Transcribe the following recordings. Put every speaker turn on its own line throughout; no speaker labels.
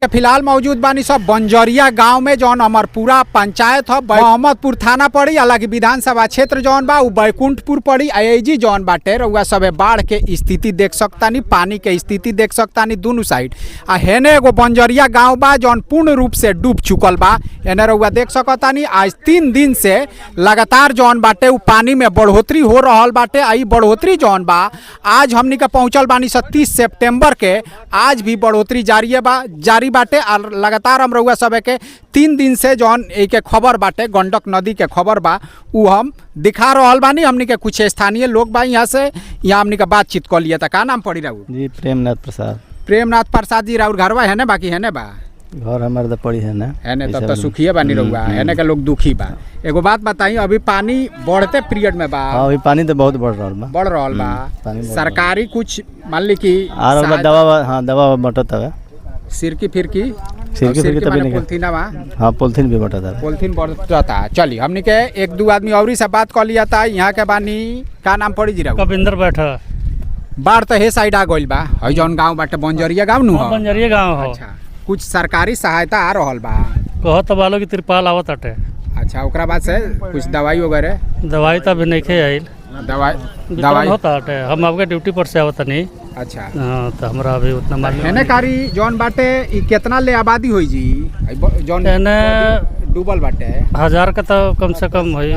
फिलहाल मौजूद बानी सब बंजरिया गांव में जौन अमरपुरा पंचायत है, मोहम्मदपुर थाना पड़ी। हालांकि विधानसभा क्षेत्र जौन बा उ बैकुंठपुर पड़ी। आईजी जौन बाटे रउआ सबे बाढ़ के स्थिति देख सकतानी, पानी के स्थिति देख सकतानी दोनों साइड। आ हेने एगो बंजरिया गांव बा जौन पूर्ण रूप से डूब चुकल बा। एने रउआ देख सकतानी आज 3 दिन से लगातार जौन बाटे उ पानी में बढ़ोतरी हो रहल बाटे। आई बढ़ोतरी जौन बा आज हमनी के पहुंचल बानी 30 सितंबर के, आज भी बढ़ोतरी जारी बाटे। और लगातार हम रउआ सब के 3 दिन से जौन एक खबर बाटे गंडक नदी के खबर बा उ हम दिखा रहल बानी। हमनी के कुछ स्थानीय लोग बा यहाँ से, यहाँ हमनी के बातचीत कर लिया था। का नाम पड़ी राउर?
जी प्रेमनाथ प्रसाद।
प्रेमनाथ प्रसाद जी, राउर घरवा है ना? बाकी है ना बा
घर हमारे तो पड़ी है ना,
है ना? तब तो सुखिए बानी रउआ, है ना? के लोग दुखी बा। एगो बात बताई, अभी पानी बढ़ते पीरियड में बा।
अभी पानी तो बहुत बढ़ रहल बा।
सरकारी कुछ मान ली की
दवा, हाँ दवा बटत है,
सिरकी फिरकी
तभी नहीं,
पोलथीन बा।
हाँ पोलथीन भी बटत है,
पोलथीन बढ़ता। चलिए हमने के 1-2 आदमी और से बात कर लिया था। यहाँ के बानी का नाम पड़ी जी?
कविंदर बैठा।
बाढ़ तो हे साइड आ गइल बा। हई जौन गांव बाटे बंजरिया गांव नु ह?
बंजरिया गांव हो।
अच्छा, कुछ सरकारी सहायता आ रहल बा?
कहत बालो की तिरपाल आवत अटे।
अच्छा, ओकरा बाद से कुछ दवाई वगैरह?
दवाई तो अभी नहीं आइल।
दवाई
होता अटे, हम आपके ड्यूटी पर से आवत नहीं।
अच्छा,
हाँ तो हमरा अभी उतना मालूम
हेने कारी जौन बाटे ई कितना ले आबादी होई जी? जौन डूबल बाटे
1000 का तो कम से कम होई।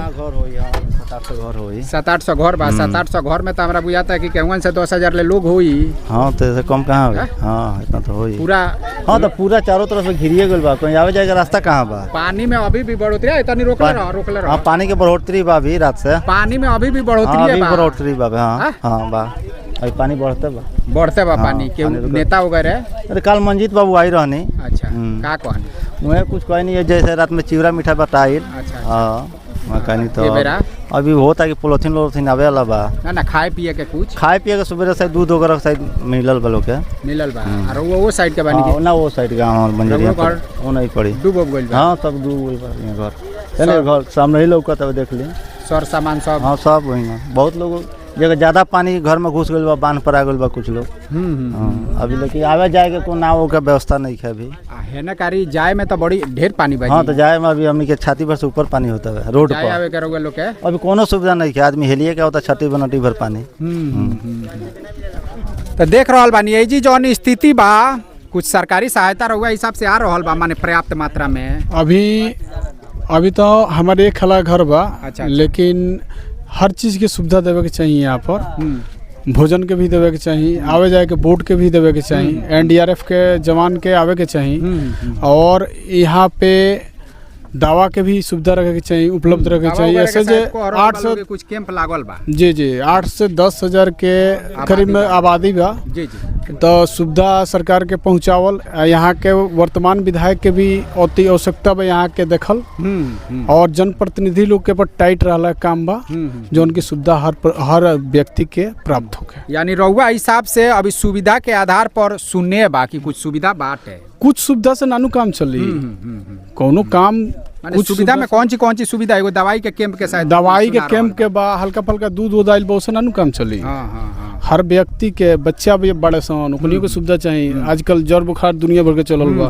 700-800 घर बा। 700-800 घर में तो हमरा बुझाता है कि केहूं से 10,000 ले लोग होई।
हाँ तो ऐसे कम कहाँ होई? हाँ इतना तो होई
पूरा।
हाँ तो पूरा चारों तरफ से घिरिए गइल बा, कहीं आवे जाए का रास्ता कहाँ बा?
पानी में अभी भी बढ़ोतरी है, इतनी रोकले रहो।
हाँ पानी के बढ़ोतरी बा अभी रात से।
पानी में अभी भी बढ़ोतरी है बा।
बढ़ोतरी बा। हाँ बा, अभी पानी बढ़ते बा
पानी के नेता वगैरह?
अरे कल मंजीत बाबू आई रहनी।
अच्छा, का कहनी?
वह कुछ कही नहीं है, जैसे रात में चिवड़ा मीठा बताइल।
अच्छा,
हाँ कहनी तो अभी होता कि पोलोथीन आवे वाला बा
ना खाए पिए के कुछ?
खाए पिए के सुबह से दूध वगैरह शायद मिलल बा लोग के।
मिलल बा। और वो साइड के बानी
ना, वो साइड गांव बंजरिया वो नहीं पड़ी,
डूब गइल बा।
हाँ सब डूब गइल बा। घर घर सामने ही लौकत है, देख ली
सर सामान सब।
हाँ सब वही ना। बहुत लोग जगह ज्यादा पानी घर में घुस गइल बा, बांध पर आ गइल बा कुछ लोग। अभी लेकिन आवे जाए के कोई नाव के व्यवस्था नहीं है अभी।
है ना कारी जाए में तो बड़ी ढेर पानी बा।
हाँ तो जाए में अभी हमनी के छाती पर से ऊपर पानी होता है रोड पर।
आवे के लोग के
अभी कोनो सुविधा नहीं है, आदमी हेलिए का होता छाती बनटी भर पानी।
तो देख रहल बानी आई जी जौन स्थिति बा, कुछ सरकारी सहायता रहुआ हिसाब से आ रहल बा माने पर्याप्त मात्रा में?
अभी तो हमारे एक खला घर बा।
अच्छा।
लेकिन हर चीज़ की सुविधा देवे के चाहिए यहाँ पर। भोजन के भी देवे के चाहिए, आवे जाए के बोट के भी देवे के चाहिए, एनडीआरएफ के जवान के आवे के चाहिए। और यहाँ पे दवा के भी सुविधा रखे के चाहिए, उपलब्ध रखे के चाहिए। ऐसे जे 8 से
कुछ कैंप लागल बा।
जी 8 से 10 हज़ार के करीब में आबादी बा।
जी
तो सुविधा सरकार के पहुँचावल, यहाँ के वर्तमान विधायक के भी अति आवश्यकता बा यहाँ के देखल। और जनप्रतिनिधि लोग के पर टाइट रहला काम बा, जो उनकी सुविधा हर व्यक्ति के प्राप्त होके।
यानी रउआ हिसाब से अभी सुविधा के आधार पर सुनने बा कि कुछ सुविधा बाटे?
कुछ सुविधा से नानू काम चली, कोनो काम
कुछ सुविधा में कौन सी सुविधा? एगो दवाई के कैंप के साथ?
दवाई के कैंप के बा, हल्का फल्का दूध उदाइल बहुत से नानू काम चली। हर व्यक्ति के बच्चा भी बड़े सन उन्हीं को सुविधा चाहिए। आजकल जड़ बुखार दुनिया भर के चलल बा।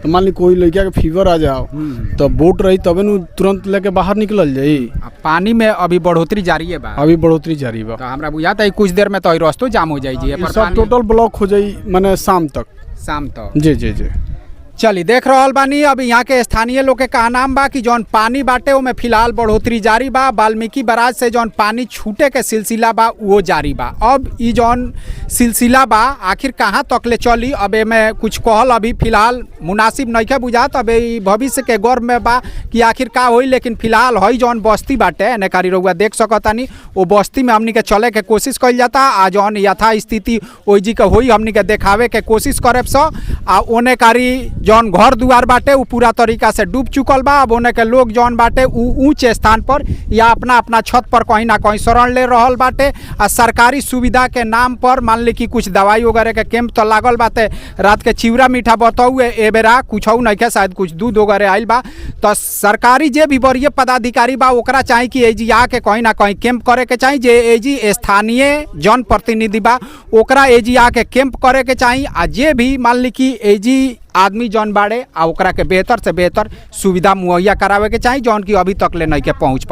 तो मान ली कोई लड़का के फीवर आ जाओ तो बोट रही तबे नु तुरंत लेके बाहर निकलल जाई।
पानी में अभी बढ़ोतरी जारी है बा?
अभी बढ़ोतरी जारी बा।
तो हमरा बुझाता है कुछ देर में तो रास्ता जाम हो जाई जी।
सब टोटल ब्लॉक हो जाई माने शाम तक। जी
चली देख रहल बानी। अभी यहाँ के स्थानीय लोग के कहा नाम बा कि जौन पानी बाटे ओमे फिलहाल बढ़ोतरी जारी बा। वाल्मीकि बराज से जौन पानी छूटे के सिलसिला बा वो जारी बा। अब ई जौन सिलसिला बा आखिर कहाँ तक ले चली, अब एमे कुछ कहल अभी फिलहाल मुनासिब नइखे बुझात। अब भविष्य के गौर में बा कि आखिर का होई। लेकिन फिलहाल हई जौन बस्ती बाटे एने कारी रउआ देख सकतानी, वो बस्ती में हमनी के चले के कोशिश कइल जाता। आ जौन यथा स्थिति ओई जी के होई हमनी के देखावे के कोशिश करब स। आ ओने कारी जौन घर दुआर बाटे उ पूरा तरीका से डूब चुकल बा। अब ओने के लोग जौन बाटे उ ऊंच स्थान पर या अपना अपना छत पर कहीं ना कहीं शरण ले रहल बाटे। आ सरकारी सुविधा के नाम पर मान ली कि कुछ दवाई वगैरह के कैंप तो लागल बाटे, रात के चिवड़ा मीठा बताऊए ए बेरा कुछ नहीं के, शायद कुछ दूध वगैरह आइल बा। तो सरकारी जे भी वरीय पदाधिकारी बा ओकरा चाही कि एजी आके कहीं ना कहीं कैंप करे के चाही। जे एजी स्थानीय जनप्रतिनिधि बा ओकरा एजी आके कैंप करे के चाही। आ जे भी मान ली कि एजी आदमी जौन बाड़े आ ओकरा के बेहतर से बेहतर सुविधा मुहैया करावे के चाही, जौन की अभी तक ले नहीं के पहुँच पा।